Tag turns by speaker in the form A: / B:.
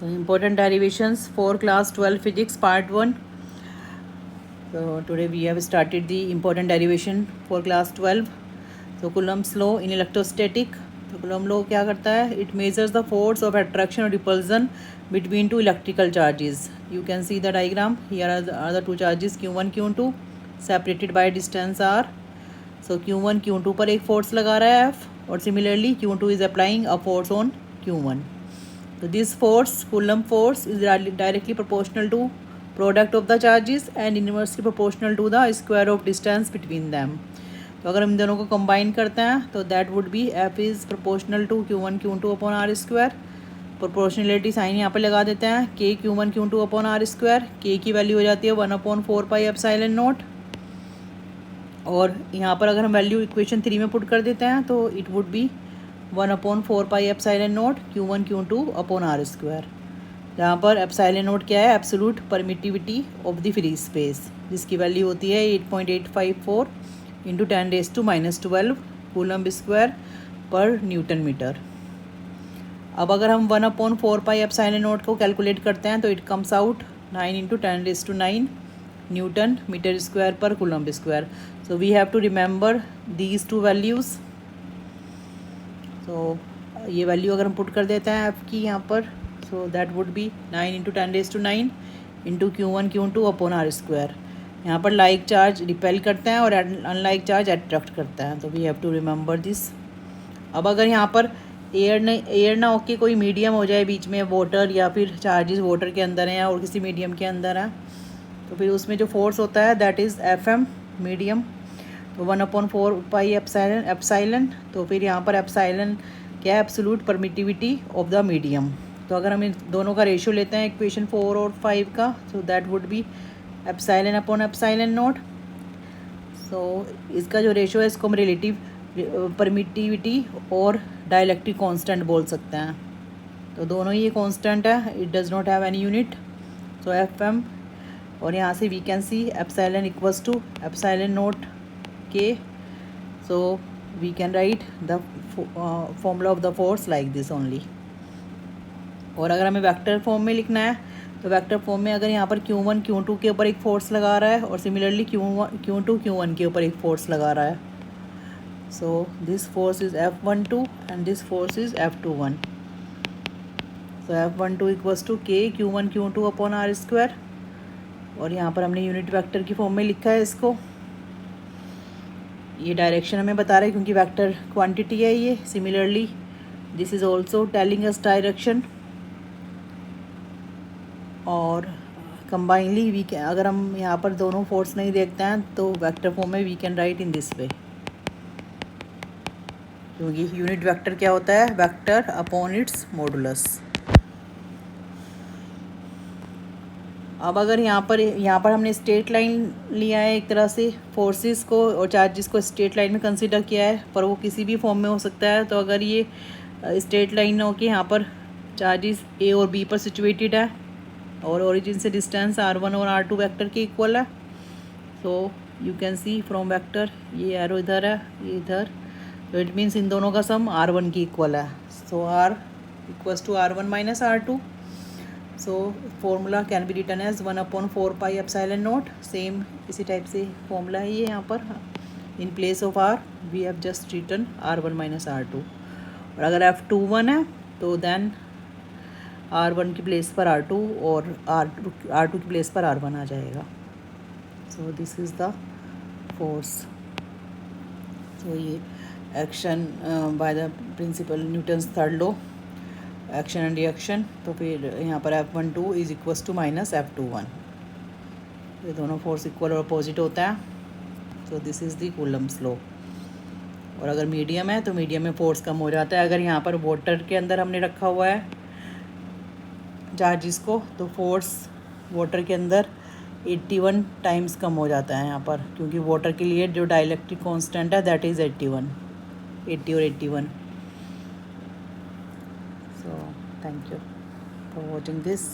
A: So important derivations for class 12 physics part 1. So today we have started the important derivation for class 12. So Coulomb's law in electrostatic. तो Coulomb law क्या करता है? It measures the force of attraction or repulsion between two electrical charges. You can see the diagram. Here are the two charges Q1 Q2 separated by distance r. So Q1 Q2 पर एक force लगा रहा है F और similarly Q2 is applying a force on Q1. So this force, Coulomb force, is directly proportional to product of the charges and inversely proportional to the square of distance between them. तो अगर हम दोनों को combine करते हैं तो that would be F is proportional to Q1 Q2 upon R square. Proportionality sign यहाँ पर लगा देते हैं के Q1 Q2 upon R square. के की वैल्यू हो जाती है 1/4 एप्सिलॉन नॉट. और यहाँ पर अगर हम वैल्यू इक्वेशन 3 में पुट कर देते हैं तो it would be 1/4 epsilon naught Q1 Q2 upon R square. जहाँ पर एप्सिलॉन नॉट क्या है? Absolute permittivity of the free space, जिसकी वैल्यू होती है 8.854 इंटू 10⁻⁻12 कूलम्ब स्क्वायर पर न्यूटन मीटर. अब अगर हम 1/4 एप्सिलॉन नॉट को कैलकुलेट करते हैं तो it comes out 9 into 10⁻9 newton metre square per coulomb square. So we have to remember these two values. तो ये वैल्यू अगर हम पुट कर देते हैं एफ की यहाँ पर, so that would be 9 into 10⁻9 into Q1 Q2 upon R square. यहाँ पर लाइक चार्ज रिपेल करते हैं और अनलाइक चार्ज अट्रैक्ट करता है. तो we have to remember this. अब अगर यहाँ पर एयर ना होके कोई मीडियम हो जाए बीच में, वाटर या फिर चार्जेस वाटर के अंदर हैं और किसी मीडियम के अंदर हैं, तो फिर उसमें जो फोर्स होता है दैट इज़ FM मीडियम. तो 1/4 एप्सिलॉन. तो फिर यहाँ पर एप्सिलॉन क्या है? Absolute permittivity of the medium. तो अगर हम इन दोनों का रेशियो लेते हैं इक्वेशन 4 और 5 का, so that would be epsilon upon epsilon naught. So इसका जो रेशियो है इसको हम रिलेटिव परमिटिविटी और डाइलेक्ट्रिक कांस्टेंट बोल सकते हैं. तो दोनों ही ये कांस्टेंट है, it does not have any unit. So FM, और यहाँ से we can see epsilon equals to epsilon naught K. So we can write the formula of the force like this only. और अगर हमें वेक्टर फॉर्म में लिखना है तो वेक्टर फॉर्म में अगर यहाँ पर Q1 Q2 के ऊपर एक फोर्स लगा रहा है और सिमिलरली Q2 Q1 के ऊपर एक फोर्स लगा रहा है, so this force is F12 and this force is F21. So F12 equals to K Q1 Q2 upon R square. और यहाँ पर हमने यूनिट वेक्टर की फॉर्म में लिखा है इसको. ये डायरेक्शन हमें बता रहा है क्योंकि वेक्टर क्वांटिटी है ये. Similarly this is also telling us direction. और कंबाइनली वी कैन, अगर हम यहाँ पर दोनों फोर्स नहीं देखते हैं तो वेक्टर फॉर्म में we can write in this way. क्योंकि यूनिट वेक्टर क्या होता है? Vector upon its modulus. अब अगर यहाँ पर हमने स्ट्रेट लाइन लिया है एक तरह से फोर्सेस को और चार्जेस को स्ट्रेट लाइन में कंसीडर किया है, पर वो किसी भी फॉर्म में हो सकता है. तो अगर ये स्ट्रेट लाइन हो के यहाँ पर चार्जेस A और B पर सिचुएटेड है और ओरिजिन से डिस्टेंस R1 और R2 वेक्टर के इक्वल है, so you can see from vector, ये एरो इधर है ये इधर, तो इट मीन्स इन दोनों का सम R1 की इक्वल है. So R equals to R1 minus R2. So formula can be written as 1/4 epsilon naught. Same इसी टाइप से फॉर्मूला है ये. यहाँ पर in place of R we have just written R1 minus R2. और अगर F21 है तो देन R1 की प्लेस पर R2 और R2 की प्लेस पर R1 आ जाएगा. So this is the force. So ये action by the principle Newton's third law, action and reaction. तो फिर यहाँ पर F12 is equals to minus F21. ये दोनों फोर्स इक्वल और अपोजिट होता है. So this is the Coulomb's law. और अगर मीडियम है तो मीडियम में फोर्स कम हो जाता है. अगर यहाँ पर वाटर के अंदर हमने रखा हुआ है चार्जिस को, तो फोर्स वाटर के अंदर 81 टाइम्स कम हो जाता है यहाँ पर, क्योंकि वाटर के लिए जो डाइलेक्ट्रिक कांस्टेंट है दैट इज़ 80 और 81. So thank you for watching this.